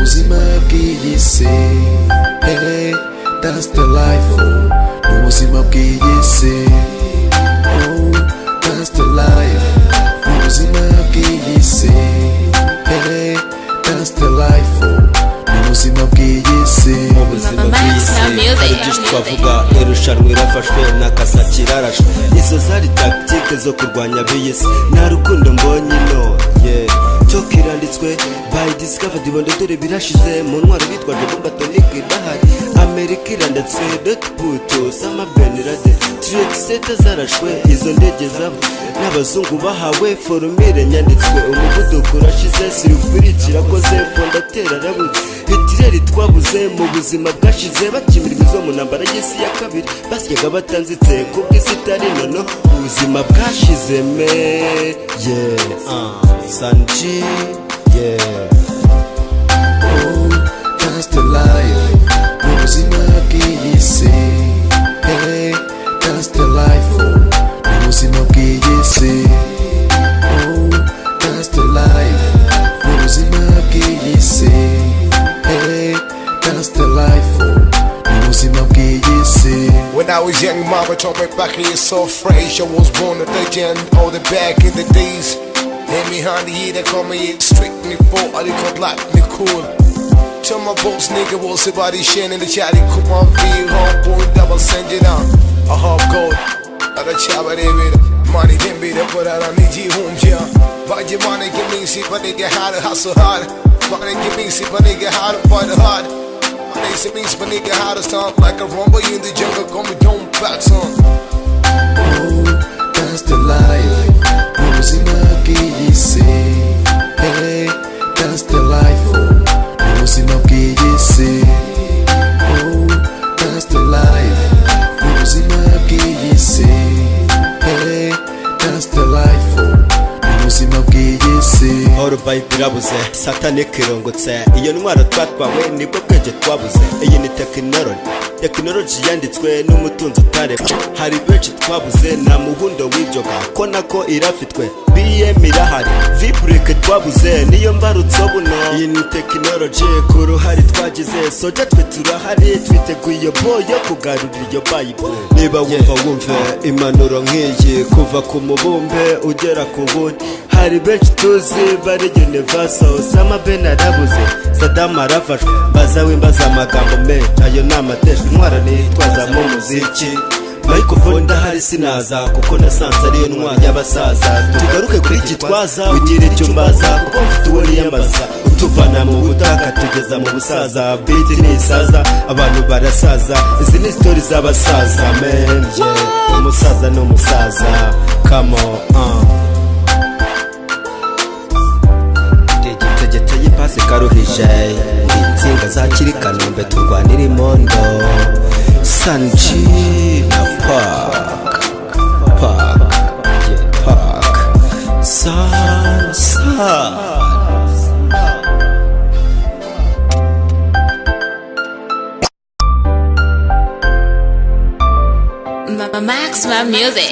ubuzima bw'iyi si. Hey, that's the life. Ni ubuzima bw'iyi si. Oh, that's the life. Ni ubuzima bw'iyi si. Hey, that's the life. Ni ubuzima bw'iyi si. Ubuzima bw'iyi si hari byinshi twavuga. Irushanwa irafashwe n'akasa kirarashwe. Izo zari tactique zo kurwanya ab'iyi si. Nta rukundo mbonye ino Talk iranditswe by discovered ibondo dore birashize mu ntwaro bitwaje bomba tonic idahari. Amerika iranditswe Puto Sama Ben Laden Trick Set zarashwe. Izo ndege zabo n'abazungu bahawe formule nyanditswe. Umuvuduko urashize sirufuri kirakoze fondateur arabuze. Hitler twabuze mu buzima bwashize bakimira ibizo mu ntambara y'isi ya kabiri. Basyaga batanzitse kubw'isi itari nono ubuzima bwashize me Sanji, Oh, that's the life. Ni ubuzima bw'iyi si. Hey, that's the life. Ni ubuzima bw'iyi si. Oh, that's the life. Ni ubuzima bw'iyi si. Hey, that's the life. Ni ubuzima bw'iyi si. When I was young, mama told me back in so fresh. I was born a legend, all the back in the days. Hit me honey, he that call me strictly for all they call black me cool. Tell my boss nigga was about his shit in the chat. Come on, be home, boy, double send it on. A half gold, at a chaba de with money, then be the put out on the home, yeah. But you money give me see, but nigga how to hustle hard. Money give me see, but nigga how to fight hard. Money see me, but nigga how to stomp like a rumble in the jungle, come with don't back son. Oh, that's the life. Ni ubuzima bw'iyi si. Hey, that's the life. Ni ubuzima bw'iyi si. Oh, that's the life. Ni ubuzima bw'iyi si. Hey, that's the life. Ni ubuzima bw'iyi si. All by birabuze Satanic irongotse. Iyo ntwaro twatwawe nibwo bwenge twabuze. Iyi ni technology yanditswe n'umutunzi utareka. Hari benshi twabuze nta muhundo w'ibyoga ko nako irafitwe. BM irahari Vibreke twabuze niyo mbarutso buno. Iyi ni technology ku ruhari twagize. Soja twe turahari twiteguye iyo boy yo kugarurira iyo Bible. Niba wumve impanuro nk'iyi kuva ku mubumbe ugera ku wundi. Hari benshi tuzi bari universal. Osama Ben arabuze, Saddam arafashwe. Mbaza amagambo menshi ayo ni amateshwa. Intwara nitwaza mu muziki. Microphone ndahari sinaza kuko nasanze ariyo ntwara y'abasaza. Tugaruke kuri Gitwaza ugira icyo mbaza kuko mfite uwo niyambaza. Utuvana mu butaka tugeza mu busaza. Beat nisaza abantu barasaza. Izi ni story z'abasaza man umusaza n'umusaza. Come on Tegete y'ipasi karuhije. Insinga za kiri Kanombe turwanira imondo. Sanji na Park Sansa. Maximum music.